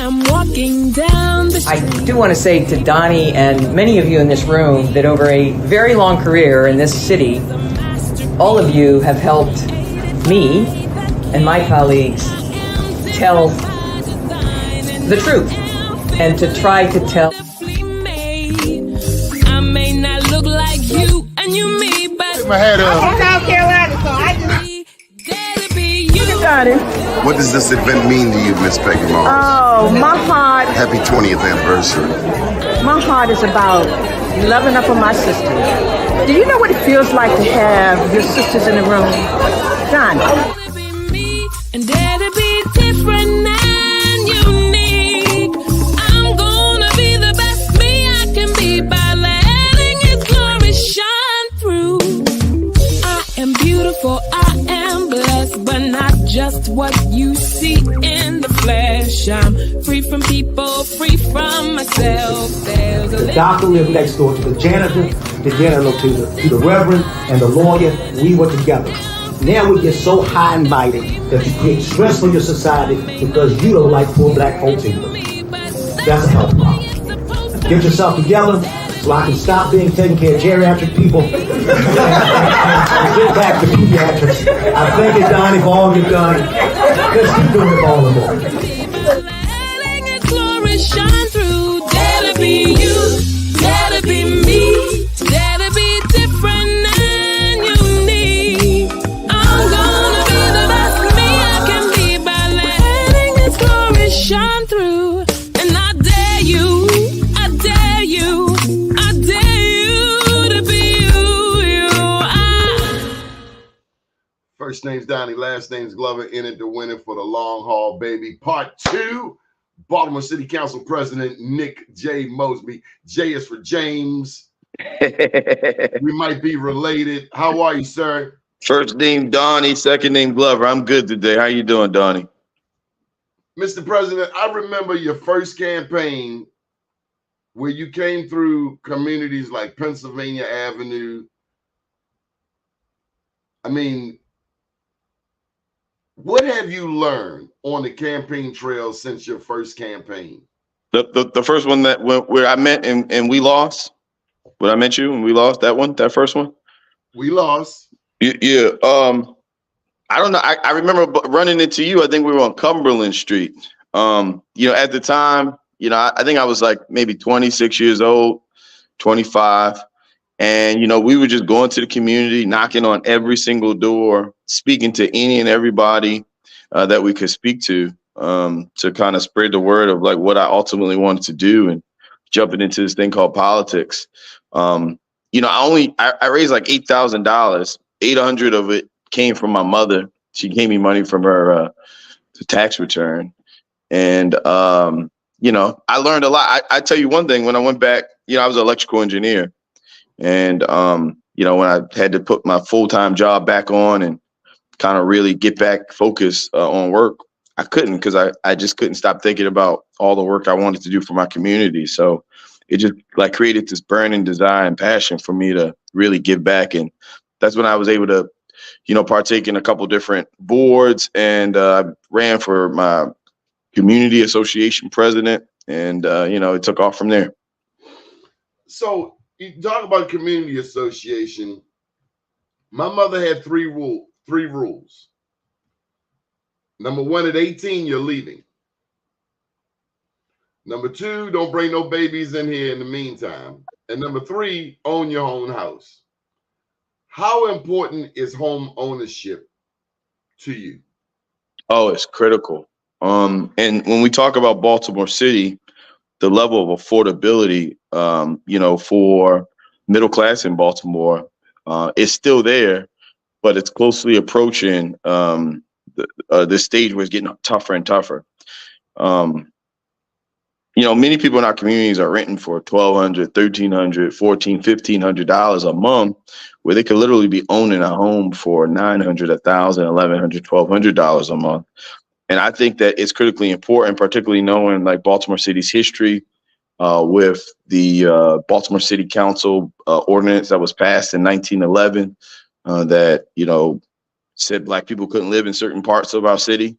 I'm walking down the street. I do want to say to Doni and many of you in this room that over a very long career in this city, all of you have helped me and my colleagues tell the truth and to try to tell. I may not look like you and you me, but my head up. I'm from South Carolina, so I just... What does this event mean to you, Miss Peggy Moss? Oh, my heart, Happy 20th anniversary. my heart is about loving up on my sisters. Do you know what it feels like to have your sisters in the room? John. And that'll be different and unique. I'm gonna be the best me I can be by letting His glory shine through. I am beautiful, I am blessed, but not just what you see in the flesh. I'm free from people, free from myself. The doctor lived next door to the janitor, to the reverend, and the lawyer. We were together. Now we get so high and mighty that you create stress for your society because you don't like poor black folks either. That's a health problem. Get yourself together so I can stop being taking care of geriatric people and get back to pediatrics. I thank you, Doni, for all you've done. Let's keep doing it all the more. Letting His glory shine through. That'll be you, that'll be me, that'll be different and unique. I'm gonna be the best me I can be by letting His glory shine through. And I dare you, I dare you, I dare you to be you. First name's Doni, last name's Glover, in it to win it for the long haul, baby. Part 2, Baltimore City Council President Nick J. Mosby. J is for James. We might be related. How are you, sir? First name Doni, second name Glover. I'm good today. How you doing, Doni? Mr. President, I remember your first campaign where you came through communities like Pennsylvania Avenue. I mean, what have you learned on the campaign trail since your first campaign? The first one that where I met and we lost. When I met you and we lost, that first one? We lost. Yeah. I don't know. I remember running into you. I think we were on Cumberland Street. At the time, I think I was like maybe 26 years old, 25. And, we were just going to the community, knocking on every single door, speaking to any and everybody that we could speak to kind of spread the word of like what I ultimately wanted to do and jumping into this thing called politics. I raised like $8,000. 800 of it came from my mother. She gave me money from her tax return. And, I learned a lot. I tell you one thing, when I went back, I was an electrical engineer. And, when I had to put my full-time job back on and kind of really get back focused on work, I couldn't because I just couldn't stop thinking about all the work I wanted to do for my community. So it just like created this burning desire and passion for me to really give back. And that's when I was able to, partake in a couple different boards and ran for my community association president. And, it took off from there. So you talk about community association. My mother had three rules. Number 1, at 18, you're leaving. Number 2, don't bring no babies in here in the meantime. And number 3, own your own house. How important is home ownership to you? Oh, it's critical. And when we talk about Baltimore City, the level of affordability, for middle class in Baltimore is still there, but it's closely approaching the stage where it's getting tougher and tougher. Many people in our communities are renting for $1,200, $1,300, $1,400, $1,500 a month, where they could literally be owning a home for $900, $1,000, $1,100, $1,200 a month. And I think that it's critically important, particularly knowing like Baltimore City's history with the Baltimore City Council ordinance that was passed in 1911 that, said Black people couldn't live in certain parts of our city.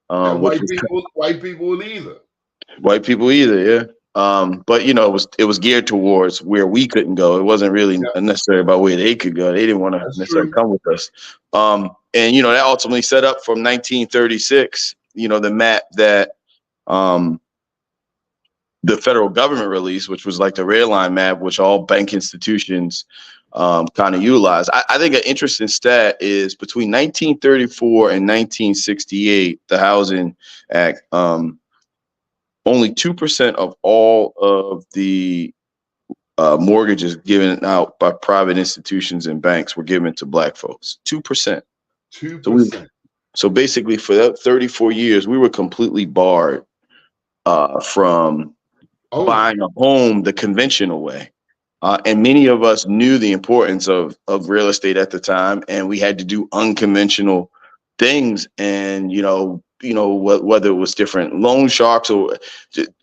White people will either. white people either. Yeah. But you know, it was geared towards where we couldn't go. It wasn't really Yeah, necessarily about where they could go. They didn't want to that's necessarily true. come with us. And you know, that ultimately set up from 1936. You know, the map that um, the federal government released, which was like the red line map, which all bank institutions kind of utilize. I think an interesting stat is between 1934 and 1968, the Housing Act. Only 2% of all of the mortgages given out by private institutions and banks were given to Black folks. 2%. 2%. So basically, for that 34 years, we were completely barred from buying a home the conventional way. And many of us knew the importance of real estate at the time, and we had to do unconventional things. And whether it was different loan sharks or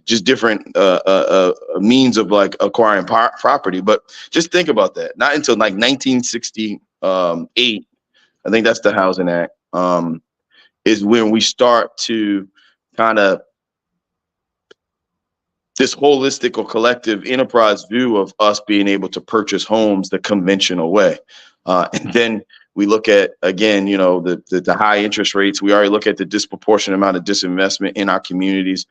just different means of like acquiring property. But just think about that. Not until like 1968, I think that's the Housing Act, is when we start to kind of this holistic or collective enterprise view of us being able to purchase homes the conventional way. And then we look at, again, the high interest rates. We already look at the disproportionate amount of disinvestment in our communities.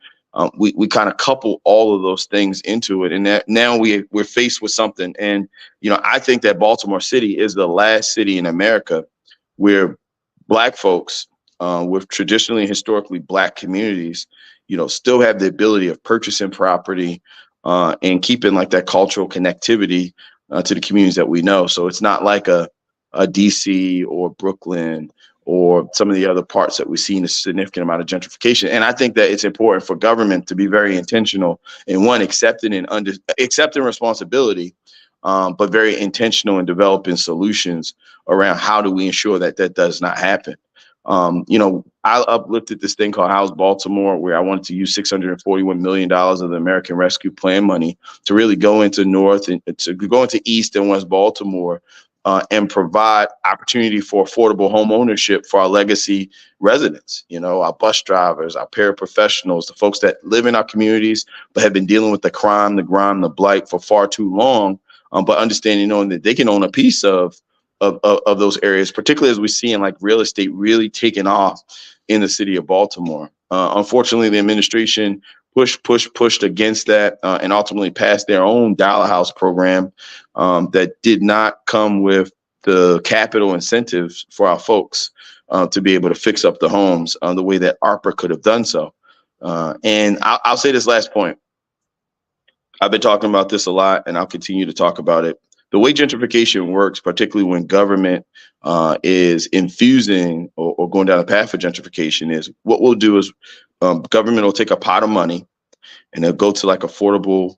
We kind of couple all of those things into it. And that now we're faced with something. And, I think that Baltimore City is the last city in America where Black folks with traditionally and historically Black communities still have the ability of purchasing property and keeping like that cultural connectivity to the communities that we know. So it's not like a DC or Brooklyn or some of the other parts that we've seen a significant amount of gentrification. And I think that it's important for government to be very intentional in accepting responsibility, but very intentional in developing solutions around how do we ensure that that does not happen. I uplifted this thing called House Baltimore, where I wanted to use $641 million of the American Rescue Plan money to really go into North and to go into East and West Baltimore and provide opportunity for affordable home ownership for our legacy residents, our bus drivers, our paraprofessionals, the folks that live in our communities, but have been dealing with the crime, the grime, the blight for far too long, but knowing that they can own a piece of those areas, particularly as we see in like real estate really taking off in the city of Baltimore. Unfortunately, the administration pushed against that and ultimately passed their own dollar house program that did not come with the capital incentives for our folks to be able to fix up the homes the way that ARPA could have done so. And I'll say this last point. I've been talking about this a lot, and I'll continue to talk about it. The way gentrification works, particularly when government is infusing or going down a path of gentrification, is what we'll do is government will take a pot of money and they'll go to like affordable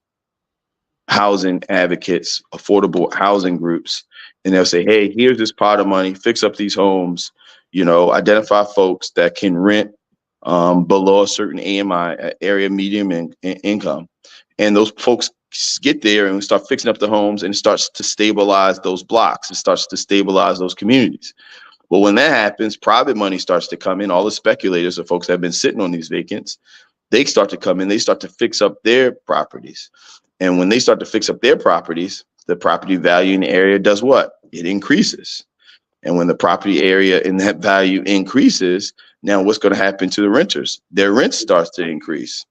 housing advocates, affordable housing groups, and they'll say, hey, here's this pot of money, fix up these homes, identify folks that can rent below a certain AMI, area medium income. And those folks get there and we start fixing up the homes, and it starts to stabilize those blocks. It starts to stabilize those communities. Well, when that happens, private money starts to come in. All the speculators, the folks that have been sitting on these vacants, they start to come in. They start to fix up their properties. And when they start to fix up their properties, the property value in the area does what? It increases. And when the property area and that value increases, now what's going to happen to the renters? Their rent starts to increase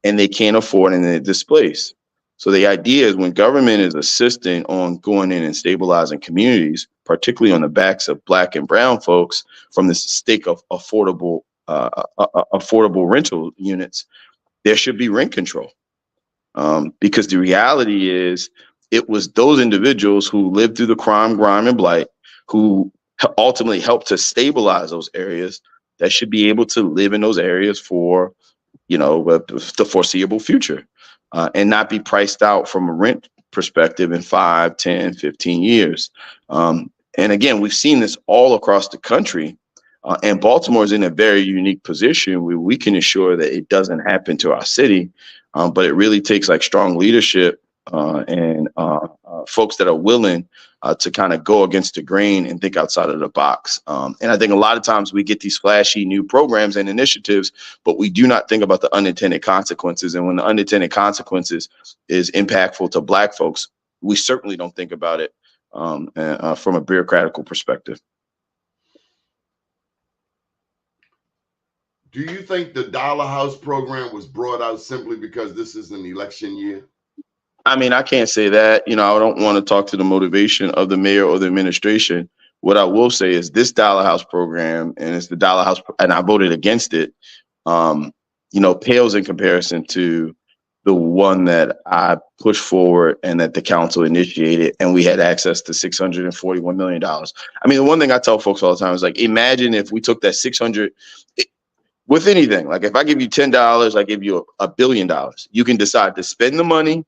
and they can't afford and they're displaced. So the idea is when government is assisting on going in and stabilizing communities, particularly on the backs of Black and brown folks from the stake of affordable rental units, there should be rent control. Because the reality is it was those individuals who lived through the crime, grime, and blight who ultimately helped to stabilize those areas that should be able to live in those areas for, the foreseeable future. And not be priced out from a rent perspective in 5, 10, 15 years. And again, we've seen this all across the country. And Baltimore is in a very unique position where we can ensure that it doesn't happen to our city. But it really takes like strong leadership and folks that are willing to kind of go against the grain and think outside of the box. And I think a lot of times we get these flashy new programs and initiatives, but we do not think about the unintended consequences. And when the unintended consequences is impactful to Black folks, we certainly don't think about it from a bureaucratical perspective. Do you think the Dollar House program was brought out simply because this is an election year? I mean, I can't say that. I don't want to talk to the motivation of the mayor or the administration. What I will say is this Dollar House program, and it's the Dollar House, and I voted against it, pales in comparison to the one that I pushed forward and that the council initiated, and we had access to $641 million. I mean, the one thing I tell folks all the time is, like, imagine if we took that 600 with anything. Like, if I give you $10, I give you $1 billion. You can decide to spend the money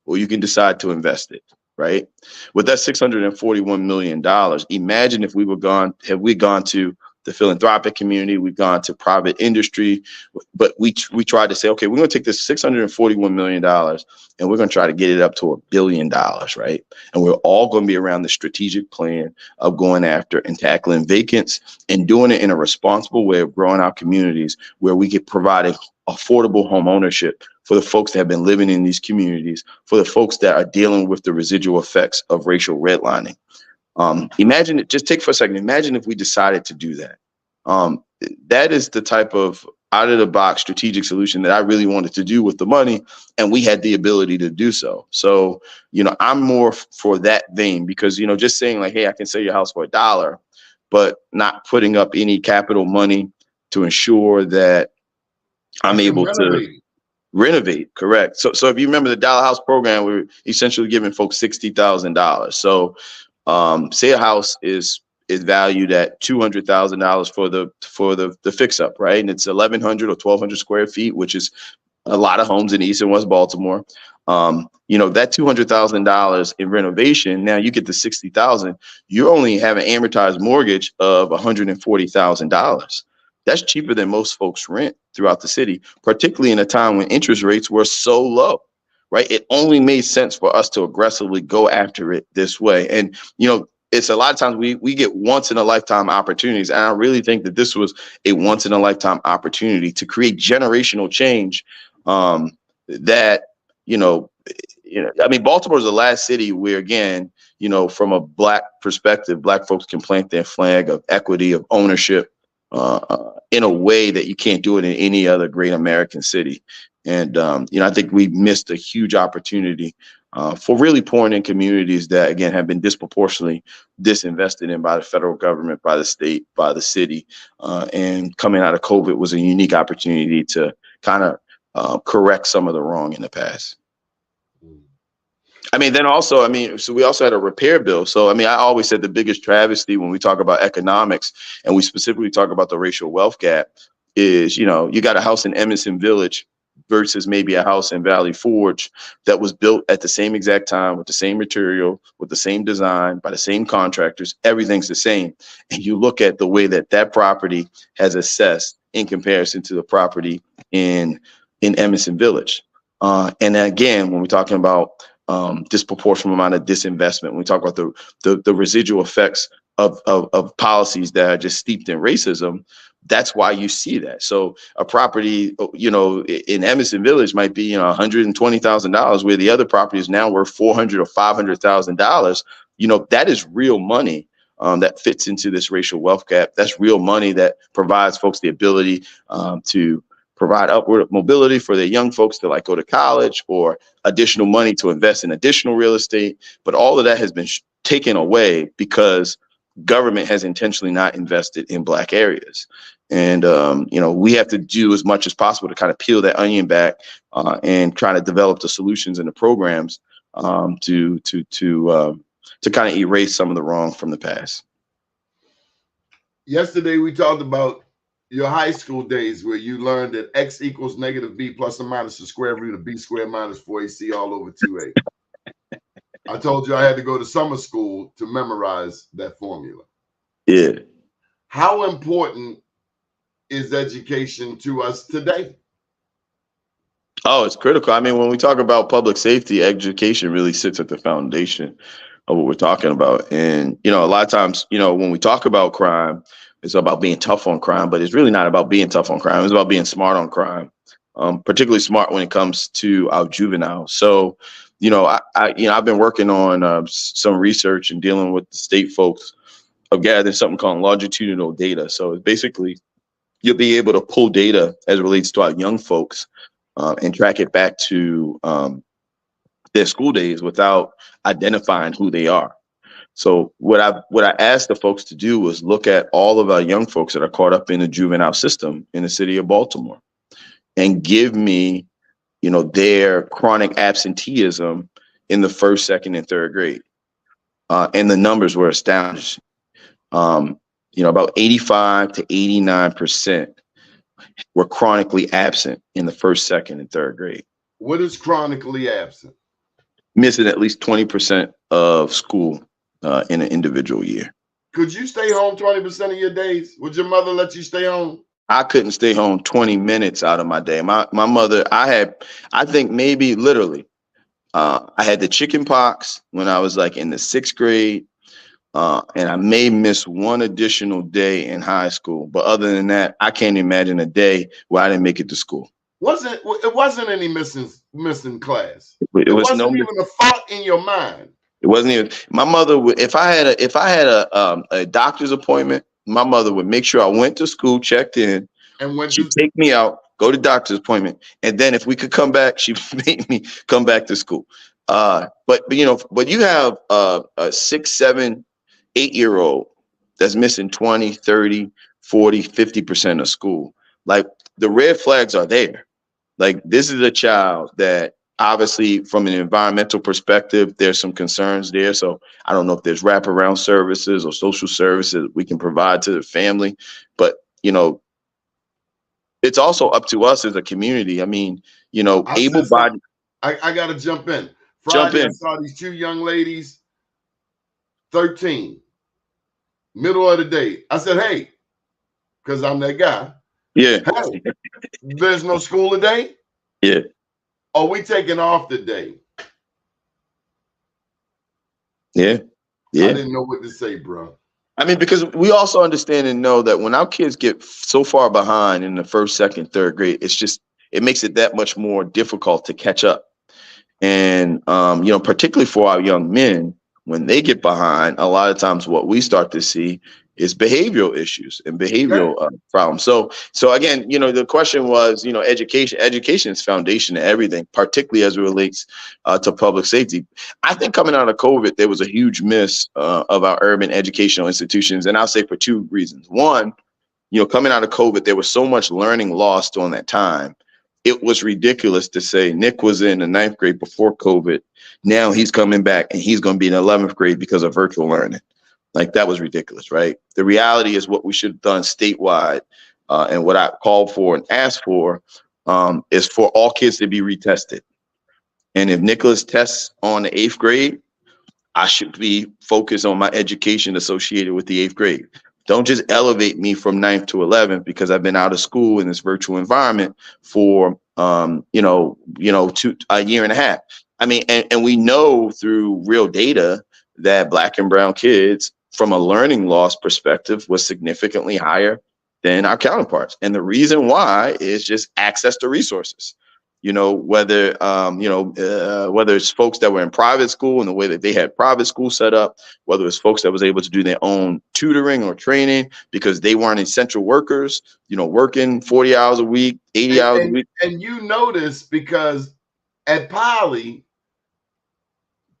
or you can decide to invest it, right? With that $641 million, imagine if have we gone to the philanthropic community, we've gone to private industry, but we tried to say, okay, we're going to take this $641 million and we're going to try to get it up to $1 billion, right? And we're all going to be around the strategic plan of going after and tackling vacants and doing it in a responsible way of growing our communities where we get provided affordable home ownership for the folks that have been living in these communities, for the folks that are dealing with the residual effects of racial redlining. Imagine it, just take for a second, imagine if we decided to do that. That is the type of out of the box strategic solution that I really wanted to do with the money, and we had the ability to do so. So, I'm more for that vein because, just saying like, hey, I can sell your house for $1, but not putting up any capital money to ensure that I'm able to renovate. Correct. So if you remember the Dollar House program, we're essentially giving folks $60,000. So say a house is valued at $200,000 for the fix up, right? And it's 1,100 or 1,200 square feet, which is a lot of homes in East and West Baltimore. That $200,000 in renovation, now you get the $60,000. You only have an amortized mortgage of $140,000. That's cheaper than most folks rent throughout the city, particularly in a time when interest rates were so low, right? It only made sense for us to aggressively go after it this way. And, it's a lot of times we get once in a lifetime opportunities. And I really think that this was a once in a lifetime opportunity to create generational change Baltimore is the last city where, again, from a Black perspective, Black folks can plant their flag of equity, of ownership, in a way that you can't do it in any other great American city. And, I think we missed a huge opportunity for really pouring in communities that, again, have been disproportionately disinvested in by the federal government, by the state, by the city. And coming out of COVID was a unique opportunity to kind of correct some of the wrong in the past. So we also had a repair bill. So, I always said the biggest travesty when we talk about economics and we specifically talk about the racial wealth gap is, you got a house in Emerson Village versus maybe a house in Valley Forge that was built at the same exact time with the same material, with the same design, by the same contractors. Everything's the same. And you look at the way that property has assessed in comparison to the property in Emerson Village. And again, when we're talking about disproportionate amount of disinvestment, when we talk about the residual effects of policies that are just steeped in racism, that's why you see that. So a property, in Emerson Village might be, $120,000, where the other property is now worth $400,000 or $500,000. That is real money that fits into this racial wealth gap. That's real money that provides folks the ability to provide upward mobility for their young folks to go to college, or additional money to invest in additional real estate. But all of that has been taken away because government has intentionally not invested in Black areas. And, we have to do as much as possible to kind of peel that onion back and try to develop the solutions and the programs to kind of erase some of the wrong from the past. Yesterday, we talked about your high school days where you learned that X equals negative B plus or minus the square root of B squared minus 4AC all over 2A. I told you I had to go to summer school to memorize that formula. Yeah. How important is education to us today? Oh, it's critical. When we talk about public safety, education really sits at the foundation. of what we're talking about. And, you know, a lot of times, you know, when we talk about crime, it's about being tough on crime, but it's really not about being tough on crime. It's about being smart on crime, particularly smart when it comes to our juveniles. So, you know, I've been working on some research and dealing with the state folks of gathering something called longitudinal data. So it's basically, you'll be able to pull data as it relates to our young folks and track it back to their school days without identifying who they are. So what I asked the folks to do was look at all of our young folks that are caught up in the juvenile system in the city of Baltimore and give me, you know, their chronic absenteeism in the first, second, and third grade. And the numbers were astonishing. You know, about 85 to 89% were chronically absent in the first, second, and third grade. What is chronically absent? Missing at least 20% of school in an individual year. Could you stay home 20% of your days? Would your mother let you stay home? I couldn't stay home 20 minutes out of my day. My mother, I think maybe literally, I had the chicken pox when I was like in the 6th grade. And I may miss one additional day in high school. But other than that, I can't imagine a day where I didn't make it to school. It wasn't any missing class. It wasn't even a thought in your mind. It wasn't even. My mother would, if I had a doctor's appointment, my mother would make sure I went to school, checked in, and she'd take me out, go to doctor's appointment, and then if we could come back, she made me come back to school. But you have a 6, 7, 8-year-old that's missing 20, 30, 40, 50% of school. Like, the red flags are there. Like, this is a child that obviously from an environmental perspective, there's some concerns there. So I don't know if there's wraparound services or social services we can provide to the family, but, you know, it's also up to us as a community. I mean, you know, able-bodied. I got to jump in. Friday, I saw these 2 young ladies, 13, middle of the day. I said, hey, because I'm that guy. Yeah. Hey, there's no school today? Yeah. Are we taking off today? Yeah. Yeah. I didn't know what to say, bro. I mean, because we also understand and know that when our kids get so far behind in the 1st, 2nd, 3rd grade, it makes it that much more difficult to catch up. And, you know, particularly for our young men, when they get behind, a lot of times what we start to see is behavioral issues and behavioral problems. So again, you know, the question was, you know, education is foundation to everything, particularly as it relates to public safety. I think coming out of COVID, there was a huge miss of our urban educational institutions. And I'll say for 2 reasons. One, you know, coming out of COVID, there was so much learning lost during that time. It was ridiculous to say Nick was in the 9th grade before COVID. Now he's coming back and he's going to be in 11th grade because of virtual learning. Like, that was ridiculous, right? The reality is what we should have done statewide, and what I called for and asked for is for all kids to be retested. And if Nicholas tests on the 8th grade, I should be focused on my education associated with the 8th grade. Don't just elevate me from 9th to 11th because I've been out of school in this virtual environment for a year and a half. I mean, and we know through real data that Black and brown kids, from a learning loss perspective, was significantly higher than our counterparts. And the reason why is just access to resources. You know, whether it's folks that were in private school and the way that they had private school set up, whether it's folks that was able to do their own tutoring or training because they weren't essential workers, you know, working 40 hours a week, 80 hours a week. And you notice, because at Poly,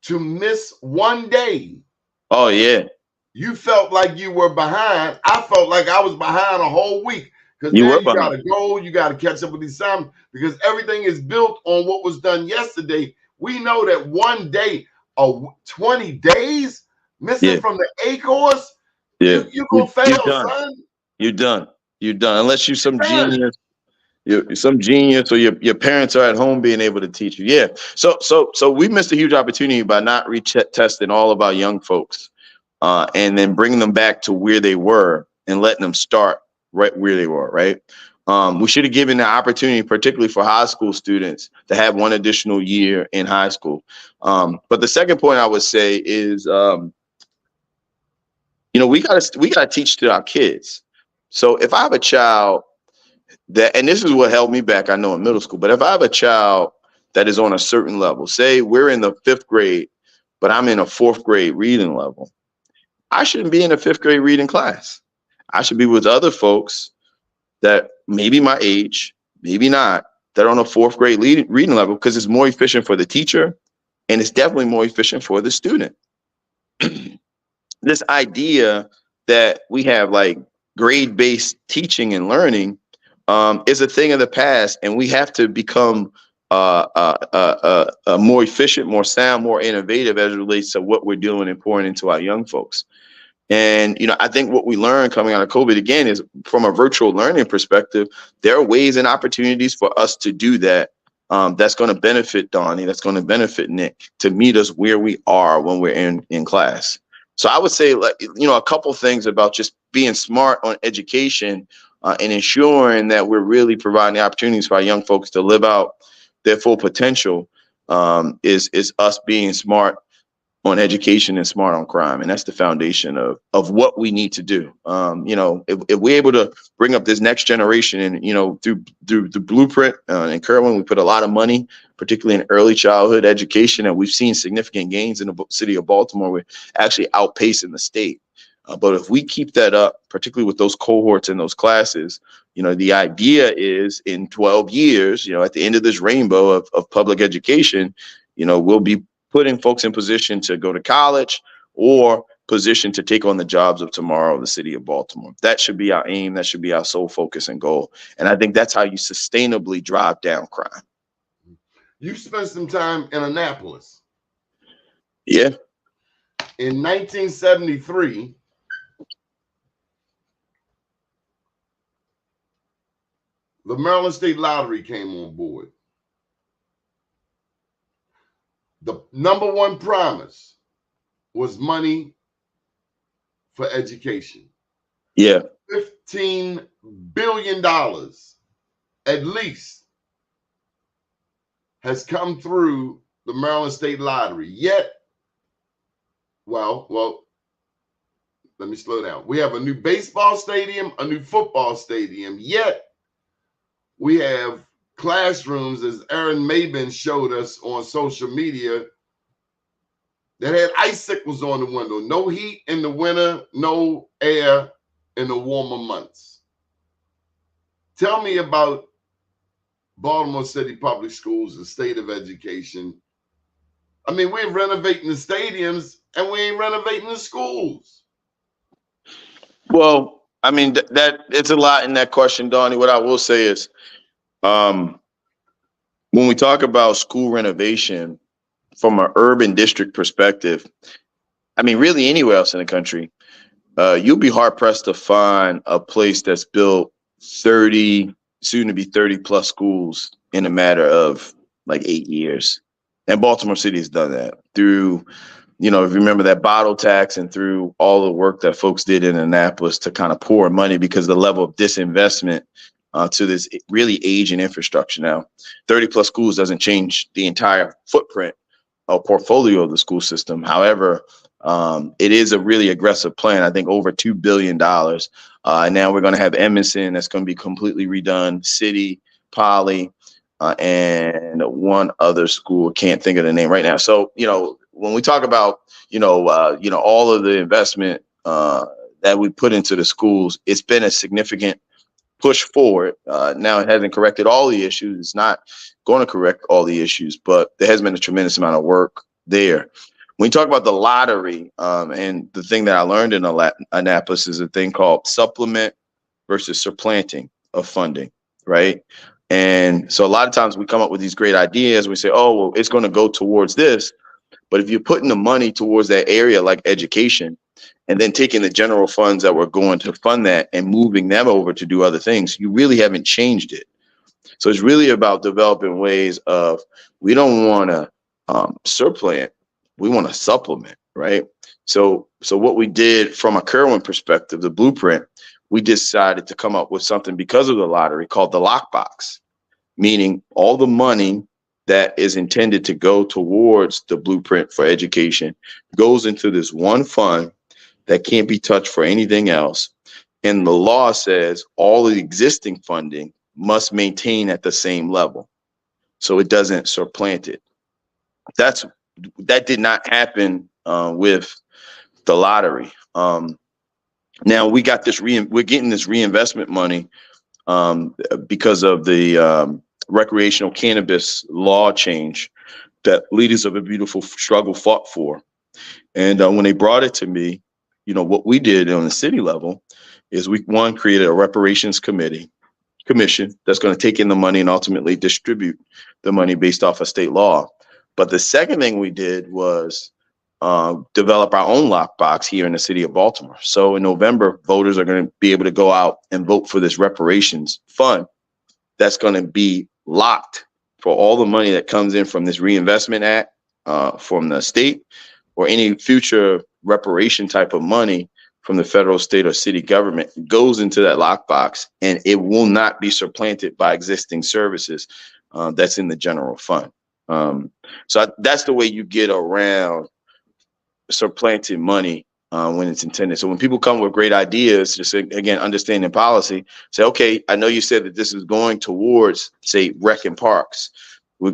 to miss one day. Oh, yeah. You felt like you were behind. I felt like I was behind a whole week. Because now you got to go, you got to catch up with these assignments, because everything is built on what was done yesterday. We know that one day, 20 days missing from the A course, you're going to fail, son. You're done. Unless you're some genius. You're some genius, or your parents are at home being able to teach you. Yeah. So we missed a huge opportunity by not retesting all of our young folks, and then bringing them back to where they were and letting them start right where they were. Right. We should have given the opportunity, particularly for high school students, to have one additional year in high school. But the second point I would say is, we gotta teach to our kids. So if I have a child and this is what held me back, I know, in middle school, but if I have a child that is on a certain level, say we're in the 5th grade, but I'm in a 4th grade reading level, I shouldn't be in a 5th grade reading class. I should be with other folks that maybe my age, maybe not, that are on a 4th grade reading level, because it's more efficient for the teacher and it's definitely more efficient for the student. This idea that we have like grade-based teaching and learning is a thing of the past, and we have to become more efficient, more sound, more innovative as it relates to what we're doing and pouring into our young folks. And, I think what we learned coming out of COVID, again, is from a virtual learning perspective, there are ways and opportunities for us to do that. That's going to benefit Doni, that's going to benefit Nick, to meet us where we are when we're in class. So I would say, a couple things about just being smart on education and ensuring that we're really providing the opportunities for our young folks to live out their full potential is us being smart on education and smart on crime. And that's the foundation of what we need to do. If we're able to bring up this next generation and, through the blueprint in Kerwin, we put a lot of money, particularly in early childhood education, and we've seen significant gains in the city of Baltimore. We're actually outpacing the state. But if we keep that up, particularly with those cohorts and those classes, the idea is in 12 years, at the end of this rainbow of public education, we'll be putting folks in position to go to college or position to take on the jobs of tomorrow of the city of Baltimore. That should be our aim. That should be our sole focus and goal. And I think that's how you sustainably drive down crime. You spent some time in Annapolis. Yeah. In 1973, the Maryland State Lottery came on board. The number one promise was money for education. Yeah. $15 billion at least has come through the Maryland State Lottery. Yet, well, let me slow down. We have a new baseball stadium, a new football stadium, yet we have classrooms, as Aaron Mabin showed us on social media, that had icicles on the window. No heat in the winter, no air in the warmer months. Tell me about Baltimore City Public Schools, the state of education. I mean, we're renovating the stadiums and we ain't renovating the schools. Well, I mean, that it's a lot in that question, Doni. What I will say is, when we talk about school renovation from an urban district perspective, I mean, really anywhere else in the country, you'll be hard pressed to find a place that's built 30, soon to be 30 plus schools in a matter of like 8 years. And Baltimore City has done that through, if you remember that bottle tax and through all the work that folks did in Annapolis to kind of pour money because of the level of disinvestment to this really aging infrastructure. Now, 30 plus schools doesn't change the entire footprint or portfolio of the school system. However, it is a really aggressive plan. I think over $2 billion. And now we're going to have Emerson that's going to be completely redone, City, Poly, and one other school. Can't think of the name right now. So, when we talk about, all of the investment that we put into the schools, it's been a significant push forward. Now it hasn't corrected all the issues. It's not going to correct all the issues, but there has been a tremendous amount of work there. When you talk about the lottery, and the thing that I learned in Annapolis is a thing called supplement versus supplanting of funding, right? And so a lot of times we come up with these great ideas. We say, oh, well, it's going to go towards this. But if you're putting the money towards that area like education, and then taking the general funds that were going to fund that and moving them over to do other things, you really haven't changed it. So it's really about developing ways of, we don't want to supplant, we want to supplement, right? So what we did from a Kerwin perspective, the blueprint, we decided to come up with something because of the lottery called the lockbox, meaning all the money that is intended to go towards the blueprint for education goes into this one fund that can't be touched for anything else. And the law says all the existing funding must maintain at the same level, so it doesn't supplant it. That did not happen with the lottery. Now we got this we're getting this reinvestment money because of the recreational cannabis law change that leaders of a beautiful struggle fought for. And when they brought it to me, what we did on the city level is we created a reparations commission that's going to take in the money and ultimately distribute the money based off of state law. But the second thing we did was develop our own lockbox here in the city of Baltimore. So in November, voters are going to be able to go out and vote for this reparations fund that's going to be locked for all the money that comes in from this Reinvestment Act from the state, or any future reparation type of money from the federal, state, or city government goes into that lockbox, and it will not be supplanted by existing services that's in the general fund. So that's the way you get around supplanting money when it's intended. So when people come with great ideas, just again, understanding policy, say, okay, I know you said that this is going towards, say, rec and parks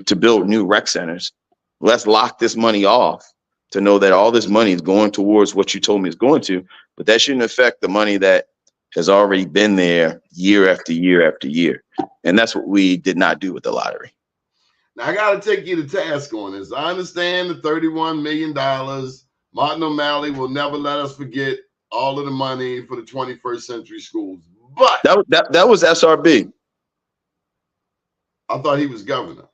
to build new rec centers. Let's lock this money off to know that all this money is going towards what you told me is going to, but that shouldn't affect the money that has already been there year after year after year. And that's what we did not do with the lottery. Now, I got to take you to task on this. I understand the $31 million. Martin O'Malley will never let us forget all of the money for the 21st century schools. But that was SRB. I thought he was governor.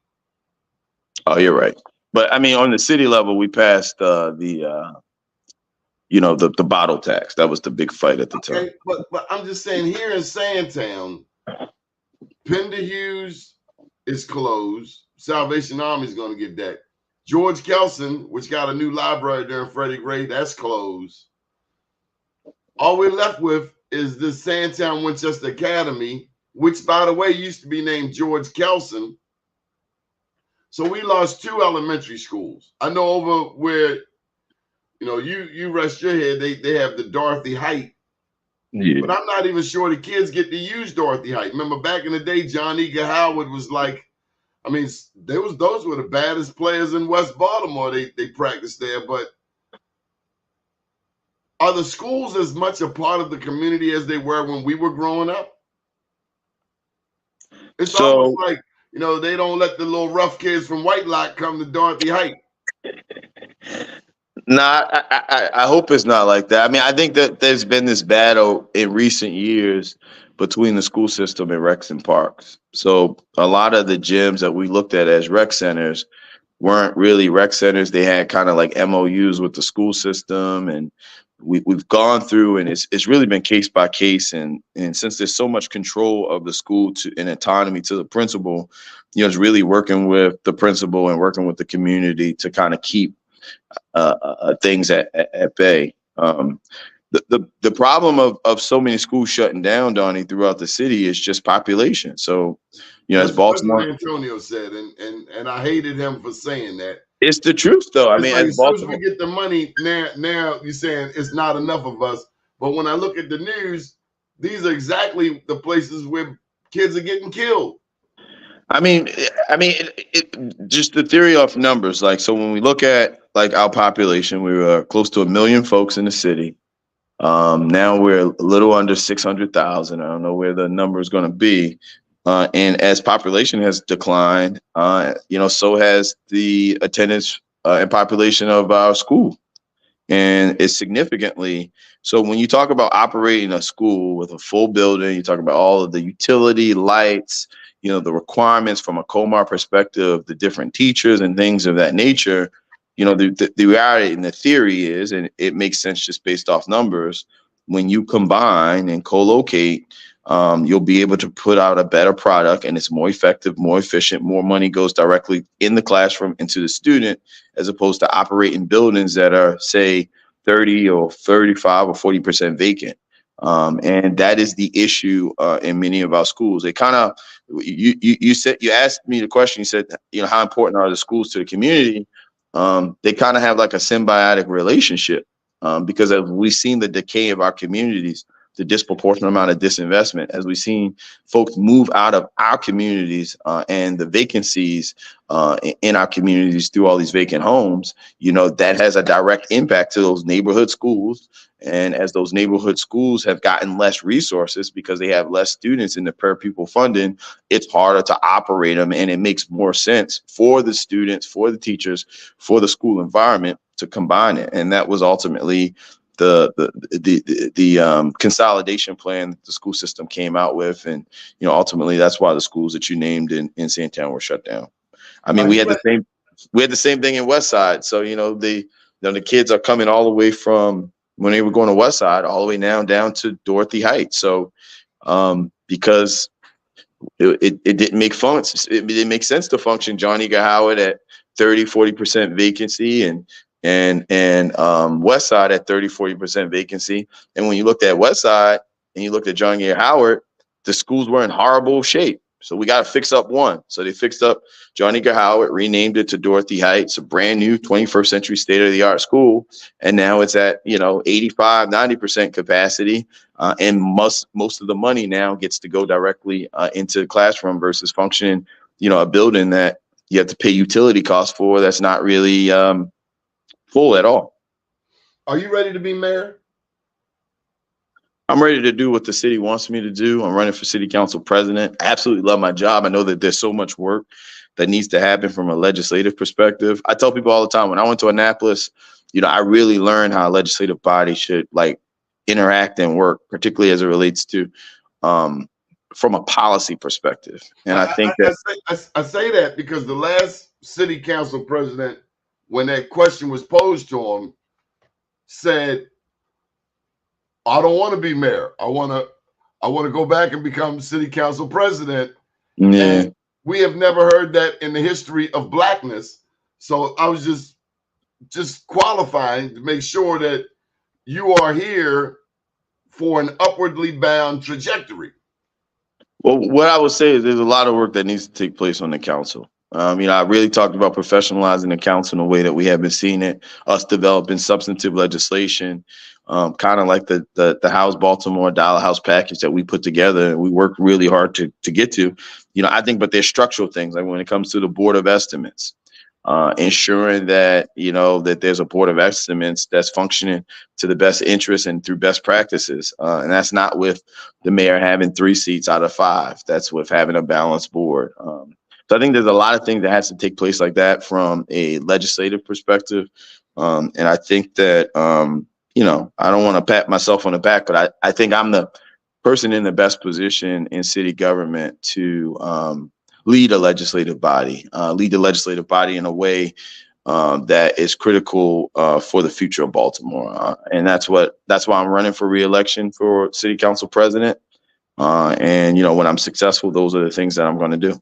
Oh, you're right. But I mean, on the city level, we passed the bottle tax. That was the big fight at the time. But I'm just saying, here in Sandtown, Pender Hughes is closed. Salvation Army is going to get that. George Kelson, which got a new library during Freddie Gray, that's closed. All we're left with is this Sandtown Winchester Academy, which, by the way, used to be named George Kelson. So we lost 2 elementary schools. I know over where, you rest your head, they have the Dorothy Height. Yeah. But I'm not even sure the kids get to use Dorothy Height. Remember back in the day, John Eager Howard was like, those were the baddest players in West Baltimore. They practiced there. But are the schools as much a part of the community as they were when we were growing up? It's almost like, they don't let the little rough kids from White Lock come to Dorothy Height. Nah, I hope it's not like that. I mean, I think that there's been this battle in recent years between the school system and recs and parks. So a lot of the gyms that we looked at as rec centers weren't really rec centers. They had kind of like MOUs with the school system, and we've gone through, and it's really been case by case. And since there's so much control of the school and autonomy to the principal, it's really working with the principal and working with the community to kind of keep things at bay. The problem of so many schools shutting down, Doni, throughout the city is just population. So, as Baltimore, Antonio said, and I hated him for saying that. It's the truth, though. I mean, as soon as we get the money, now you're saying it's not enough of us. But when I look at the news, these are exactly the places where kids are getting killed. I mean, just the theory of numbers. Like, so when we look at like our population, we were close to 1 million folks in the city. Now we're a little under 600,000. I don't know where the number is going to be. And as population has declined, so has the attendance and population of our school. And it's significantly. So when you talk about operating a school with a full building, you talk about all of the utility, lights, the requirements from a Comar perspective, the different teachers and things of that nature. The reality and the theory is, and it makes sense just based off numbers, when you combine and co-locate, you'll be able to put out a better product, and it's more effective, more efficient, more money goes directly in the classroom into the student, as opposed to operating buildings that are, say, 30 or 35 or 40% vacant. And that is the issue in many of our schools. They kind of, you asked me the question, you said, how important are the schools to the community? They kind of have like a symbiotic relationship because as we've seen the decay of our communities, the disproportionate amount of disinvestment, as we've seen folks move out of our communities and the vacancies in our communities through all these vacant homes, that has a direct impact to those neighborhood schools. And as those neighborhood schools have gotten less resources because they have less students in the per pupil funding, it's harder to operate them. And it makes more sense for the students, for the teachers, for the school environment to combine it. And that was ultimately the consolidation plan that the school system came out with. And, ultimately that's why the schools that you named in Sandtown were shut down. I mean, we had the same thing in West Side. So, the kids are coming all the way from when they were going to West Side, all the way now down to Dorothy Heights. So, because it didn't make sense. It didn't make sense to function John Eager Howard at 30-40% vacancy and West Side at 30-40% vacancy. And when you looked at West Side and you looked at John Eager Howard, the schools were in horrible shape. So we got to fix up one. So they fixed up John Eager Howard, renamed it to Dorothy Heights, a brand new 21st century state-of-the-art school. And now it's at, 85-90% capacity. And most of the money now gets to go directly into the classroom versus functioning, a building that you have to pay utility costs for that's not really full at all. Are you ready to be mayor? I'm ready to do what the city wants me to do. I'm running for city council president. I absolutely love my job. I know that there's so much work that needs to happen from a legislative perspective. I tell people all the time, when I went to Annapolis, I really learned how a legislative body should interact and work, particularly as it relates to from a policy perspective. And I think I say that because the last city council president, when that question was posed to him, said, I don't want to be mayor. I want to go back and become city council president. Yeah. And we have never heard that in the history of blackness. So I was just qualifying to make sure that you are here for an upwardly bound trajectory. Well, what I would say is there's a lot of work that needs to take place on the council. I really talked about professionalizing the council in a way that we have been seeing it, us developing substantive legislation, kind of like the House Baltimore Dollar House package that we put together and we worked really hard to get to. I think, but there's structural things like when it comes to the Board of Estimates, ensuring that, that there's a Board of Estimates that's functioning to the best interest and through best practices. And that's not with the mayor having 3 seats out of 5. That's with having a balanced board. So I think there's a lot of things that has to take place like that from a legislative perspective. And I think that, I don't want to pat myself on the back, but I think I'm the person in the best position in city government to lead a legislative body, in a way that is critical for the future of Baltimore. And that's why I'm running for re-election for city council president. And, when I'm successful, those are the things that I'm going to do.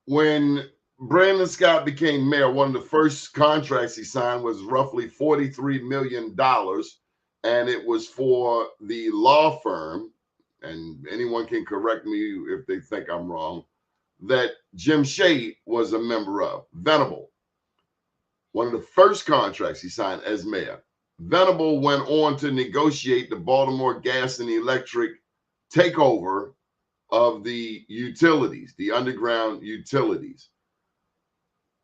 When Brandon Scott became mayor, one of the first contracts he signed was roughly $43 million. And it was for the law firm, and anyone can correct me if they think I'm wrong, that Jim Shade was a member of, Venable. One of the first contracts he signed as mayor. Venable went on to negotiate the Baltimore Gas and Electric takeover of the utilities, the underground utilities.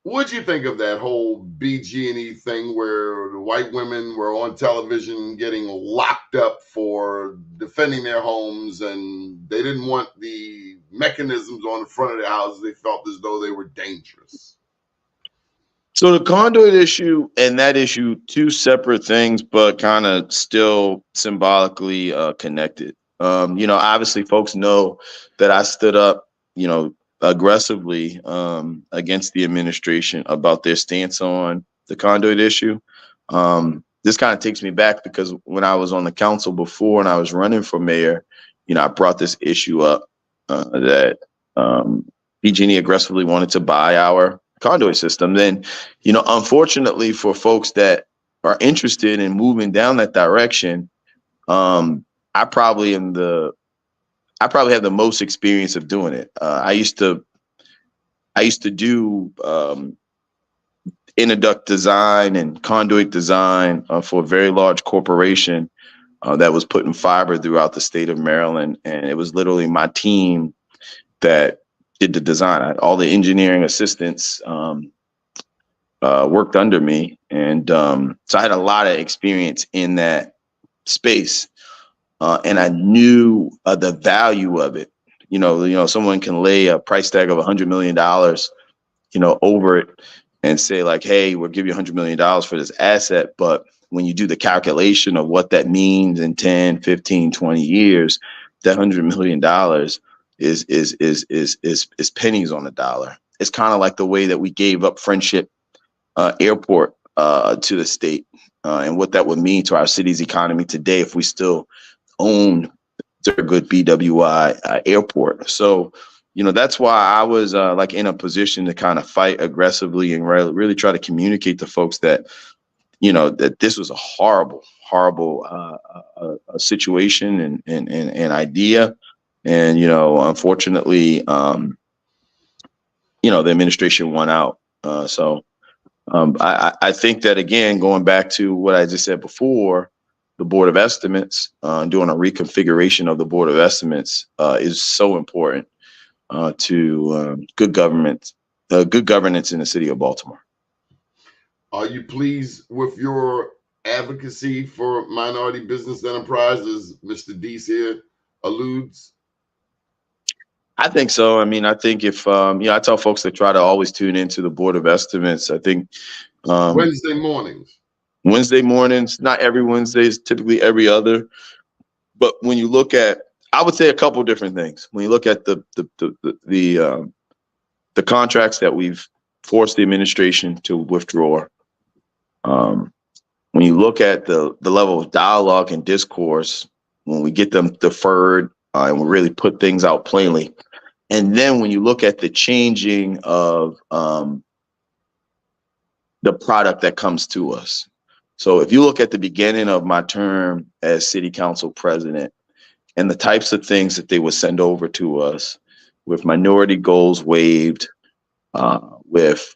What'd you think of that whole BG&E thing where the white women were on television getting locked up for defending their homes and they didn't want the mechanisms on the front of their houses? They felt as though they were dangerous. So the conduit issue and that issue, 2 separate things, but kind of still symbolically connected. Obviously folks know that I stood up, aggressively against the administration about their stance on the conduit issue. This kind of takes me back because when I was on the council before and I was running for mayor, I brought this issue up that PG&E aggressively wanted to buy our conduit system. Then, unfortunately for folks that are interested in moving down that direction, I probably have the most experience of doing it. I used to do interduct design and conduit design for a very large corporation that was putting fiber throughout the state of Maryland, and it was literally my team that did the design. All the engineering assistants worked under me, and so I had a lot of experience in that space, and I knew the value of it. You know, someone can lay a price tag of $100 million, over it, and say like, "Hey, we'll give you $100 million for this asset," but when you do the calculation of what that means in 10, 15, 20 years, that $100 million is pennies on the dollar. It's kind of like the way that we gave up Friendship Airport to the state, and what that would mean to our city's economy today if we still own Thurgood BWI Airport. So, that's why I was like in a position to kind of fight aggressively and really try to communicate to folks that, that this was a horrible situation and idea. And, unfortunately, the administration won out. I think that, again, going back to what I just said before, the Board of Estimates, doing a reconfiguration of the Board of Estimates is so important to good governance in the city of Baltimore. Are you pleased with your advocacy for minority business enterprises, Mr. Deese here alludes? I think so. I mean, I think if, I tell folks to try to always tune into the Board of Estimates. I think Wednesday mornings, not every Wednesday, it's typically every other. But when you look at, I would say a couple different things. When you look at the contracts that we've forced the administration to withdraw, when you look at the level of dialogue and discourse, when we get them deferred and we really put things out plainly, and then when you look at the changing of the product that comes to us. So if you look at the beginning of my term as city council president and the types of things that they would send over to us, with minority goals waived, with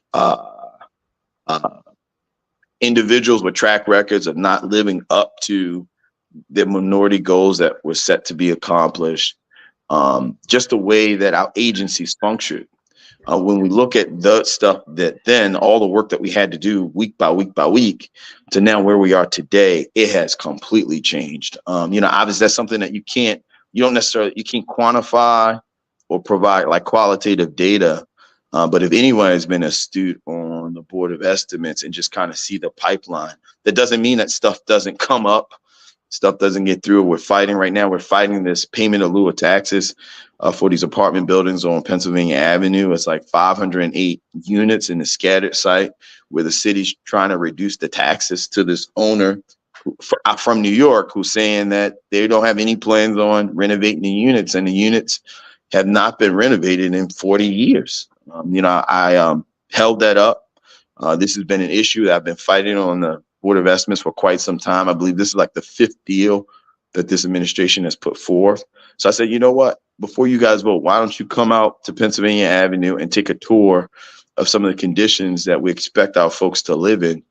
individuals with track records of not living up to the minority goals that were set to be accomplished, just the way that our agencies functioned. When we look at the stuff that then all the work that we had to do week by week by week to now where we are today, it has completely changed. Obviously that's something that you can't quantify or provide like qualitative data. But if anyone has been astute on the Board of Estimates and just kind of see the pipeline, that doesn't mean that stuff doesn't come up, stuff doesn't get through. We're fighting right now. We're fighting this payment in lieu of taxes for these apartment buildings on Pennsylvania Avenue. It's like 508 units in the scattered site where the city's trying to reduce the taxes to this owner from New York who's saying that they don't have any plans on renovating the units, and the units have not been renovated in 40 years. I held that up. This has been an issue that I've been fighting on the Board of Estimates for quite some time. I believe this is like the 5th deal that this administration has put forth. So I said, you know what? Before you guys vote, why don't you come out to Pennsylvania Avenue and take a tour of some of the conditions that we expect our folks to live in,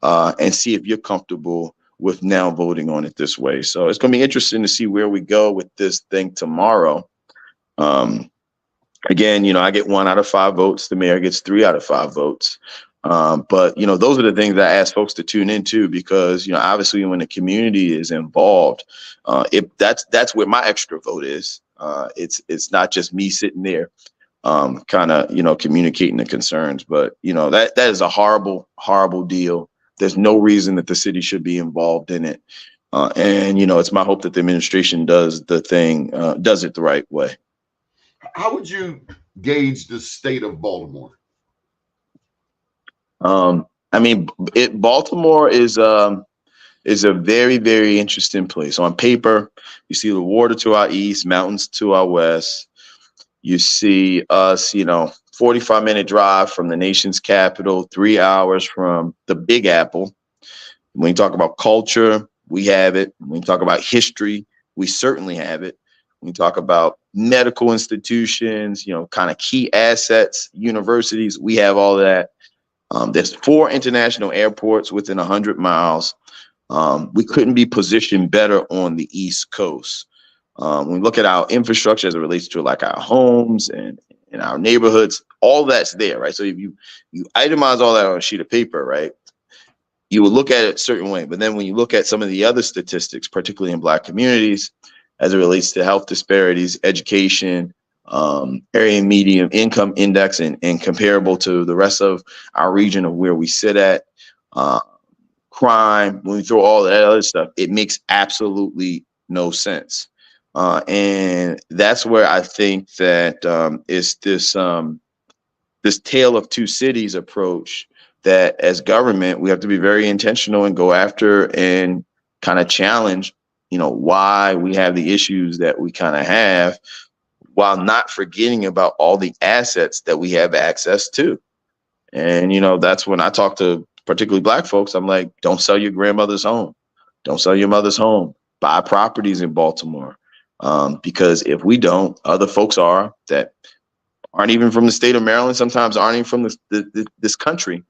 and see if you're comfortable with now voting on it this way. So it's going to be interesting to see where we go with this thing tomorrow. Again, I get 1 out of 5 votes. The mayor gets 3 out of 5 votes. But those are the things that I ask folks to tune into, because, obviously when the community is involved, that's where my extra vote is. It's not just me sitting there, kind of, communicating the concerns, but that is a horrible, horrible deal. There's no reason that the city should be involved in it. And it's my hope that the administration does it the right way. How would you gauge the state of Baltimore? Baltimore is a very, very interesting place. On paper, you see the water to our east, mountains to our west. You see us, 45-minute drive from the nation's capital, 3 hours from the Big Apple. When you talk about culture, we have it. When we talk about history, we certainly have it. When we talk about medical institutions, kind of key assets, universities, we have all of that. There's 4 international airports within 100 miles. We couldn't be positioned better on the East Coast. When we look at our infrastructure as it relates to like our homes and our neighborhoods, all that's there, right? So if you itemize all that on a sheet of paper, right, you would look at it a certain way. But then when you look at some of the other statistics, particularly in Black communities, as it relates to health disparities, education, area and median income index, and comparable to the rest of our region of where we sit at, crime, when we throw all that other stuff, it makes absolutely no sense. And that's where I think that it's this tale of two cities approach that as government, we have to be very intentional and go after and kind of challenge, why we have the issues that we kind of have, while not forgetting about all the assets that we have access to. And, that's when I talk to particularly Black folks, I'm like, don't sell your grandmother's home. Don't sell your mother's home. Buy properties in Baltimore. Because if we don't, other folks that aren't even from the state of Maryland, sometimes aren't even from this country,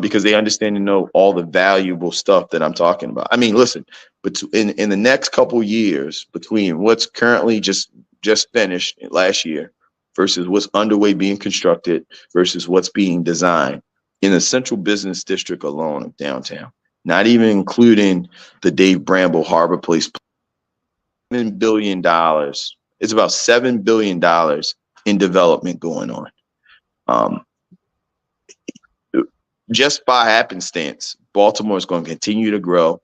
because they understand and know all the valuable stuff that I'm talking about. I mean, listen, but in the next couple years, between what's currently just finished last year versus what's underway being constructed versus what's being designed in the central business district alone of downtown, not even including the Dave Bramble Harbor Place, $7 billion. It's about $7 billion in development going on. Just by happenstance, Baltimore is going to continue to grow.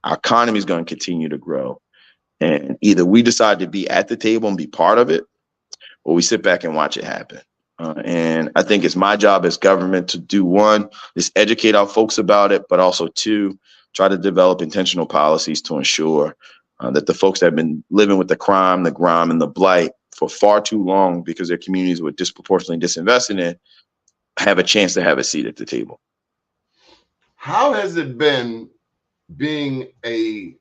Our economy is going to continue to grow. And either we decide to be at the table and be part of it, or we sit back and watch it happen. And I think it's my job as government to do, one, is educate our folks about it, but also two, try to develop intentional policies to ensure that the folks that have been living with the crime, the grime, and the blight for far too long because their communities were disproportionately disinvested in have a chance to have a seat at the table. How has it been being a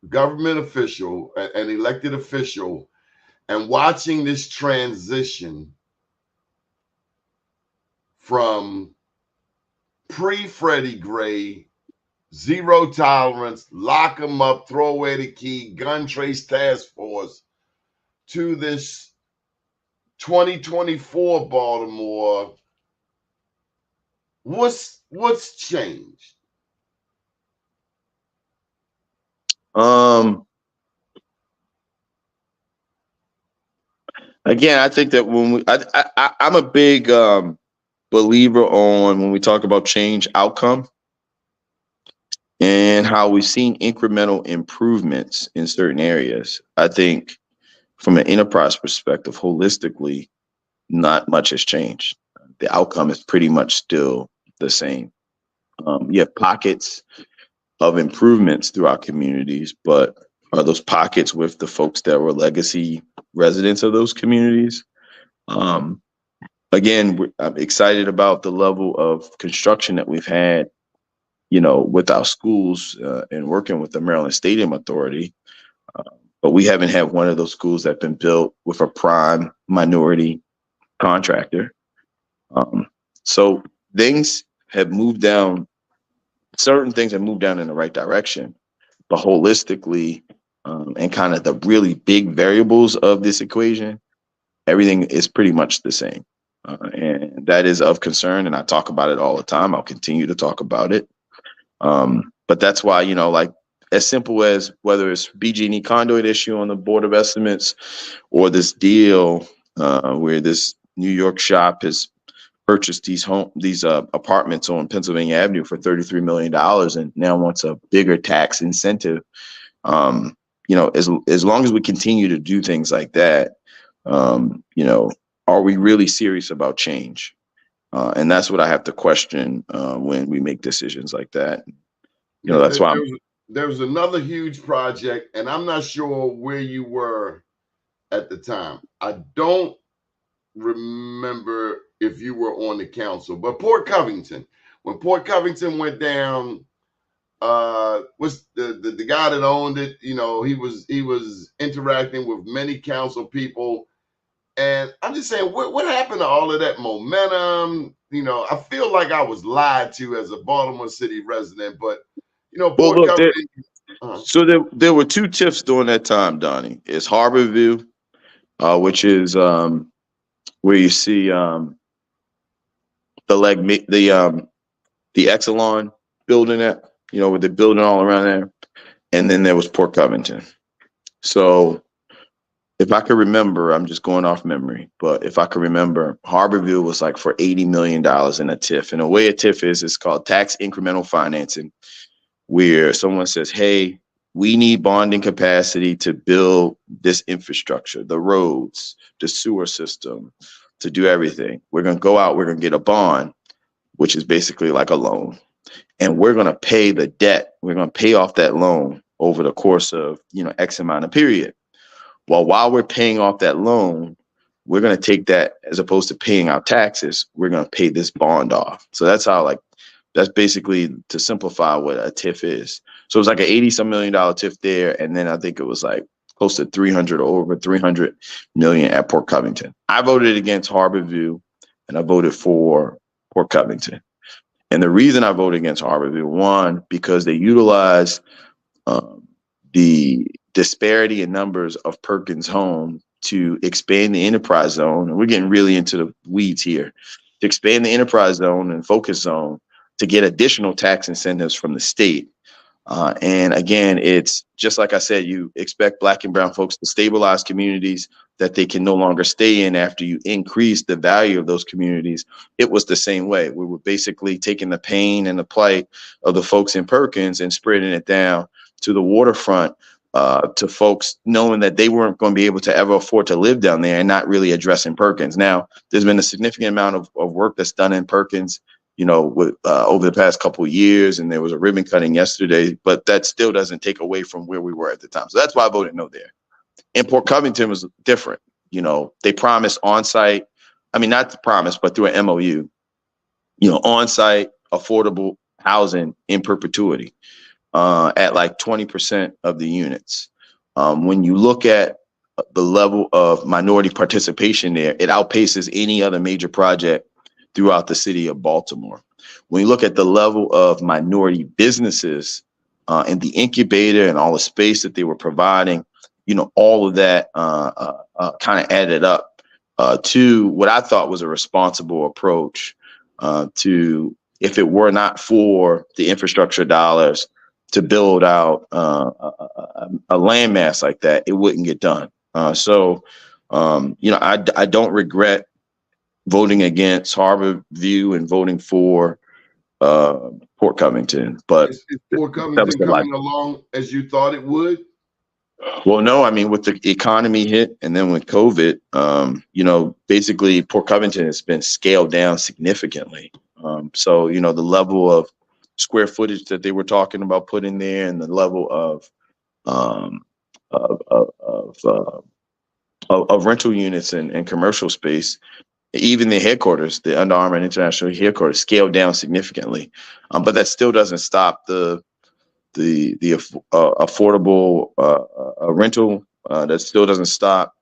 government official, an elected official, and watching this transition from pre-Freddie Gray, zero tolerance, lock them up, throw away the key, gun trace task force, to this 2024 Baltimore? What's changed? Again, I think that when I'm a big believer on when we talk about change outcome and how we've seen incremental improvements in certain areas. I think from an enterprise perspective, holistically, not much has changed. The outcome is pretty much still the same. You have pockets of improvements throughout communities, but are those pockets with the folks that were legacy residents of those communities? Again, I'm excited about the level of construction that we've had, with our schools and working with the Maryland Stadium Authority. But we haven't had one of those schools that's been built with a prime minority contractor. So things have moved down. Certain things have moved down in the right direction, but holistically, and kind of the really big variables of this equation, everything is pretty much the same. And that is of concern. And I talk about it all the time. I'll continue to talk about it. But that's why, like as simple as whether it's BG&E conduit issue on the Board of Estimates or this deal where this New York shop has purchased these apartments on Pennsylvania Avenue for $33 million and now wants a bigger tax incentive. As long as we continue to do things like that, are we really serious about change? And that's what I have to question when we make decisions like that. That's why there was another huge project, and I'm not sure where you were at the time. I don't remember if you were on the council, but Port Covington, when Port Covington went down, was the guy that owned it. You know, he was interacting with many council people, and I'm just saying, what happened to all of that momentum? You know, I feel like I was lied to as a Baltimore City resident, but you know, Well, Port look, Covington. so there were two TIFs during that time, Donnie. It's Harborview, which is where you see the Exelon building at, you know, with the building all around there. And then there was Port Covington. So if I could remember, I'm just going off memory, but if I could remember, Harborview was like for $80 million in a TIF. And the way a TIF is, it's called tax incremental financing, where someone says, hey, we need bonding capacity to build this infrastructure, the roads, the sewer system, to do everything. We're going to go out, we're going to get a bond, which is basically like a loan. And we're going to pay the debt. We're going to pay off that loan over the course of, you know, X amount of period. Well, while we're paying off that loan, we're going to take that, as opposed to paying our taxes, we're going to pay this bond off. So that's how, like, that's basically, to simplify, what a TIF is. So it was like an $80-some million TIF there. And then I think it was like close to 300 or over 300 million at Port Covington. I voted against Harborview and I voted for Port Covington. And the reason I voted against Harborview, one, because they utilized the disparity in numbers of Perkins Home to expand the enterprise zone. And we're getting really into the weeds here. To expand the enterprise zone and focus zone to get additional tax incentives from the state. And again, it's just like I said, you expect Black and brown folks to stabilize communities that they can no longer stay in after you increase the value of those communities. It was the same way. We were basically taking the pain and the plight of the folks in Perkins and spreading it down to the waterfront, to folks knowing that they weren't going to be able to ever afford to live down there, and not really addressing Perkins. Now, there's been a significant amount of work that's done in Perkins, you know, with over the past couple of years, and there was a ribbon cutting yesterday, but that still doesn't take away from where we were at the time. So that's why I voted no there. And Port Covington was different. You know, they promised on-site, I mean, not the promise, but through an MOU, you know, on-site affordable housing in perpetuity at like 20% of the units. When you look at the level of minority participation there, it outpaces any other major project throughout the city of Baltimore. When you look at the level of minority businesses and the incubator and all the space that they were providing, you know, all of that kind of added up to what I thought was a responsible approach to, if it were not for the infrastructure dollars to build out a landmass like that, it wouldn't get done. So, you know, I don't regret voting against Harborview and voting for Port Covington, but Is Port Covington coming along as you thought it would? Well, no, I mean, with the economy hit and then with COVID, you know, basically Port Covington has been scaled down significantly. So, you know, the level of square footage that they were talking about putting there, and the level of rental units and commercial space, even the headquarters, the Under Armour International headquarters, scaled down significantly. But that still doesn't stop the affordable rental. That still doesn't stop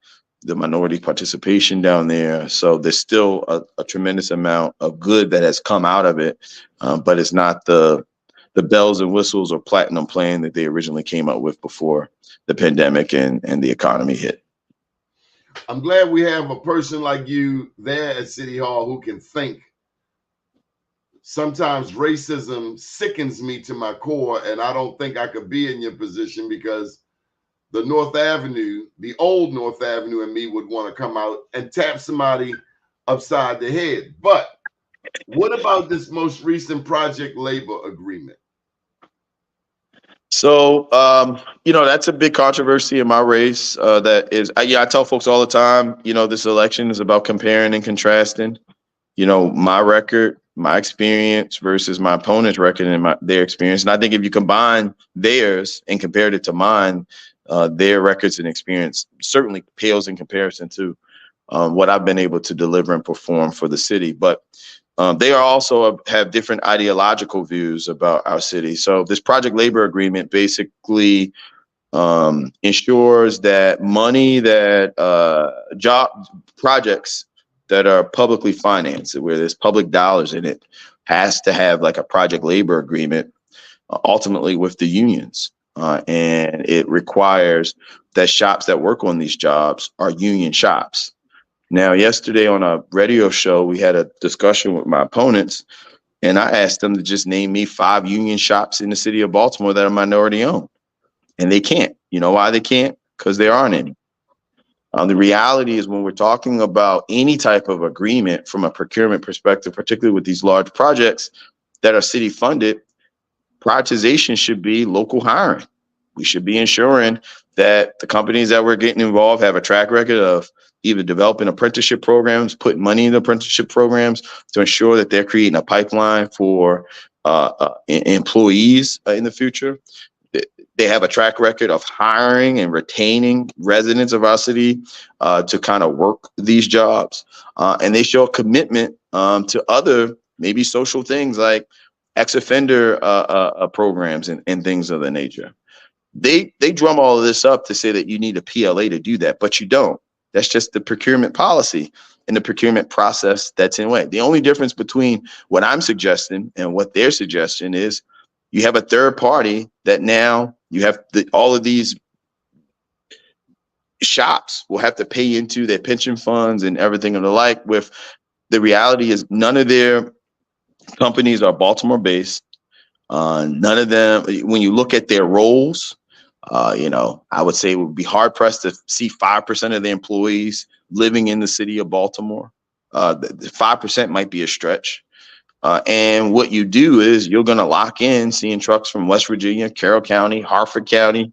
the minority participation down there. So there's still a tremendous amount of good that has come out of it, but it's not the bells and whistles or platinum plan that they originally came up with before the pandemic and the economy hit. I'm glad we have a person like you there at City Hall who can think. Sometimes racism sickens me to my core, and I don't think I could be in your position, because the North Avenue, the old North Avenue in me would want to come out and tap somebody upside the head. But what about this most recent project labor agreement? So, you know, that's a big controversy in my race. That is, I tell folks all the time, you know, this election is about comparing and contrasting, you know, my record, my experience versus my opponent's record and their experience. And I think if you combine theirs and compared it to mine, their records and experience certainly pales in comparison to what I've been able to deliver and perform for the city. But They are also have different ideological views about our city. So this project labor agreement basically ensures that money that job projects that are publicly financed, where there's public dollars in it, has to have like a project labor agreement ultimately with the unions. And it requires that shops that work on these jobs are union shops. Now, yesterday on a radio show, we had a discussion with my opponents, and I asked them to just name me 5 union shops in the city of Baltimore that are minority owned. And they can't. You know why they can't? Because there aren't any. The reality is when we're talking about any type of agreement from a procurement perspective, particularly with these large projects that are city funded, prioritization should be local hiring. We should be ensuring that the companies that we're getting involved have a track record of either developing apprenticeship programs, putting money in the apprenticeship programs to ensure that they're creating a pipeline for employees in the future. They have a track record of hiring and retaining residents of our city to kind of work these jobs. And they show a commitment to other maybe social things like ex-offender programs and things of the nature. They drum all of this up to say that you need a PLA to do that, but you don't. That's just the procurement policy and the procurement process that's in way. The only difference between what I'm suggesting and what they're suggesting is you have a third party that now you have all of these shops will have to pay into their pension funds and everything and the like. With the reality is none of their companies are Baltimore based. None of them, when you look at their roles, I would say it would be hard pressed to see 5% of the employees living in the city of Baltimore. 5% might be a stretch. And what you do is you're going to lock in seeing trucks from West Virginia, Carroll County, Harford County,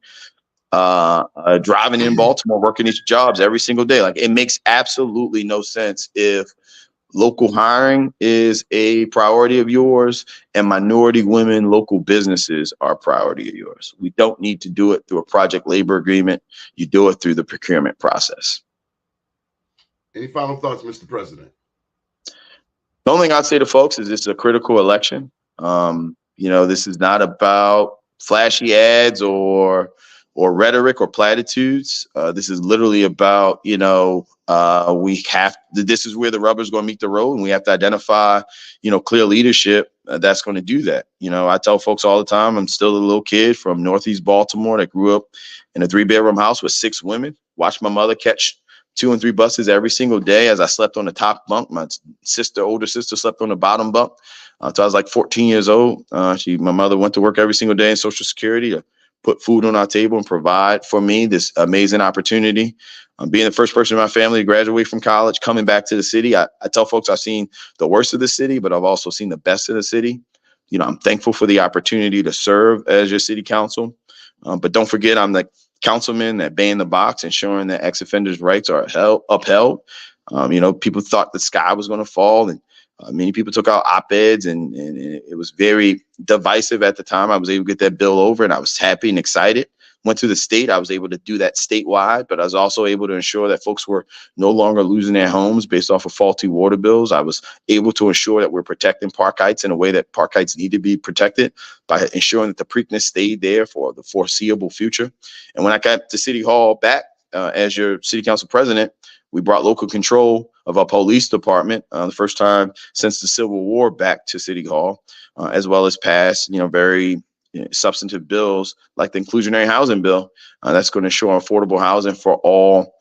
driving in Baltimore, working these jobs every single day. Like, it makes absolutely no sense if local hiring is a priority of yours and minority women, local businesses are a priority of yours. We don't need to do it through a project labor agreement. You do it through the procurement process. Any final thoughts, Mr. President? The only thing I'd say to folks is it's a critical election. This is not about flashy ads or rhetoric or platitudes. This is literally about, this is where the rubber's going to meet the road, and we have to identify, clear leadership that's going to do that. I tell folks all the time, I'm still a little kid from Northeast Baltimore that grew up in a 3-bedroom house with 6 women, watched my mother catch 2 and 3 buses every single day as I slept on the top bunk. My older sister slept on the bottom bunk. So I was like 14 years old. My mother went to work every single day in Social Security to put food on our table and provide for me this amazing opportunity. Being the first person in my family to graduate from college, coming back to the city. I tell folks I've seen the worst of the city, but I've also seen the best of the city. I'm thankful for the opportunity to serve as your city council. But don't forget, I'm the councilman that bang the box, ensuring that ex-offenders' rights are upheld. People thought the sky was going to fall, and many people took out op-eds, and it was very divisive at the time. I was able to get that bill over, and I was happy and excited. Went to the state. I was able to do that statewide, but I was also able to ensure that folks were no longer losing their homes based off of faulty water bills. I was able to ensure that we're protecting Park Heights in a way that Park Heights need to be protected by ensuring that the Preakness stayed there for the foreseeable future. And when I got to City Hall back as your city council president, we brought local control of our police department, the first time since the Civil War, back to City Hall, as well as passed, very substantive bills like the inclusionary housing bill that's going to ensure affordable housing for all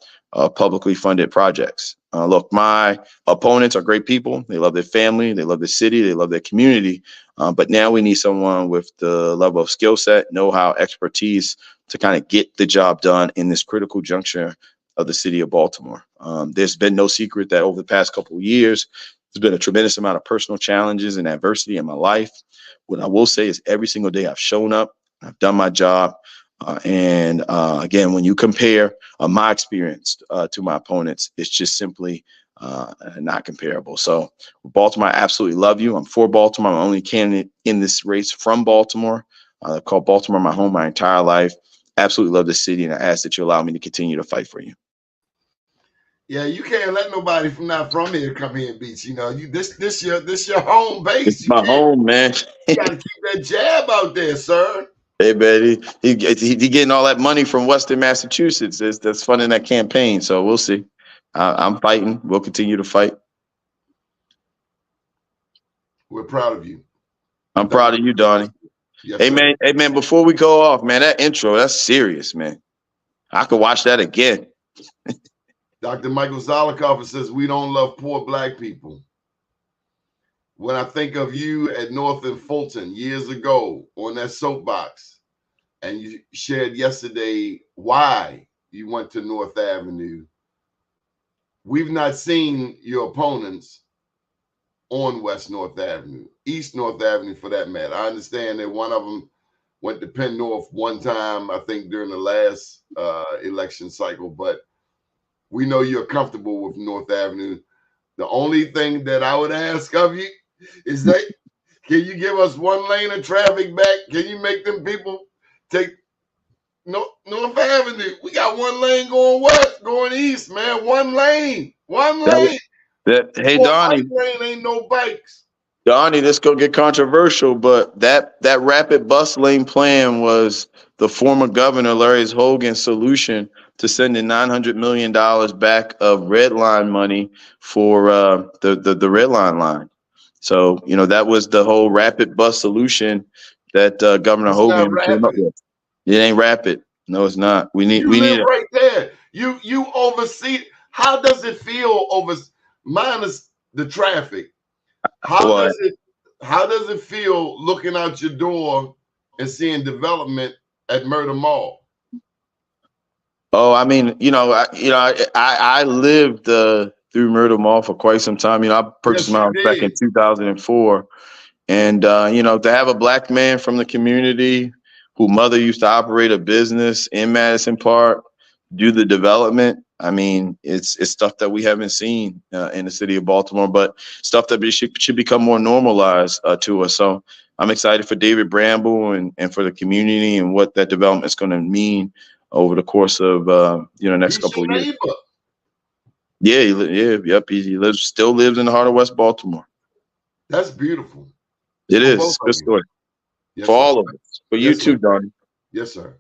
publicly funded projects. Look, my opponents are great people. They love their family, they love the city, they love their community. But now we need someone with the level of skill set, know-how, expertise to kind of get the job done in this critical juncture of the city of Baltimore. There's been no secret that over the past couple of years, there's been a tremendous amount of personal challenges and adversity in my life. What I will say is every single day I've shown up, I've done my job. Again, when you compare my experience to my opponents, it's just simply not comparable. So Baltimore, I absolutely love you. I'm for Baltimore. I'm the only candidate in this race from Baltimore. I've called Baltimore my home my entire life. Absolutely love the city, and I ask that you allow me to continue to fight for you. Yeah, you can't let nobody from not from here come here and beat you. Know, you this your home base. It's You my can't. home, man. You got to keep that jab out there, sir. Hey, man, he getting all that money from Western Massachusetts. That's funding that campaign. So we'll see. I'm fighting. We'll continue to fight. We're proud of you. I'm proud of you, Donnie. Yes, Hey, sir. man. Hey, man. Before we go off, man, that intro, that's serious, man. I could watch that again. Dr. Michael Zolikoff says we don't love poor black people. When I think of you at North and Fulton years ago on that soapbox, and you shared yesterday why you went to North Avenue, we've not seen your opponents on West North Avenue, East North Avenue for that matter. I understand that one of them went to Penn North one time, I think during the last election cycle, but we know you're comfortable with North Avenue. The only thing that I would ask of you is that, can you give us one lane of traffic back? Can you make them people take North Avenue? We got one lane going west, going east, man. One lane. One lane. Hey, Well, Donnie. bike lane ain't no bikes. Donnie, this gonna get controversial, but that rapid bus lane plan was the former governor Larry Hogan's solution to sending $900 million back of red line money for the red line. So that was the whole rapid bus solution that Governor It's not Hogan came up rapid. with. It ain't rapid. No, it's not. We You need live it. right there. You oversee. How does it feel minus the traffic? How Well, does it feel looking out your door and seeing development at Murder Mall? oh, I mean, I lived through Murder Mall for quite some time. I purchased Yes, my you house back in did. 2004, and to have a black man from the community whose mother used to operate a business in Madison Park, do the development. I mean, it's stuff that we haven't seen in the city of Baltimore, but stuff that should become more normalized to us. So I'm excited for David Bramble and for the community and what that development is going to mean over the course of next He's couple your of years. neighbor. Yeah, he still lives in the heart of West Baltimore. That's beautiful. It For is. both It's a of good you. story Yes, for sir. all of us. For you Yes, too, sir. Donnie. Yes, sir.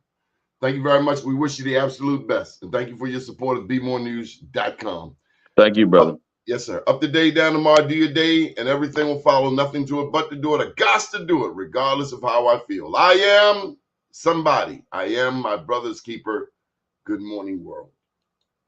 Thank you very much. We wish you the absolute best. And thank you for your support of BMoreNews.com. Thank you, brother. Yes, sir. Up to day, down tomorrow, do your day, and everything will follow. Nothing to it but to do it. I got to do it, regardless of how I feel. I am somebody. I am my brother's keeper. Good morning, world.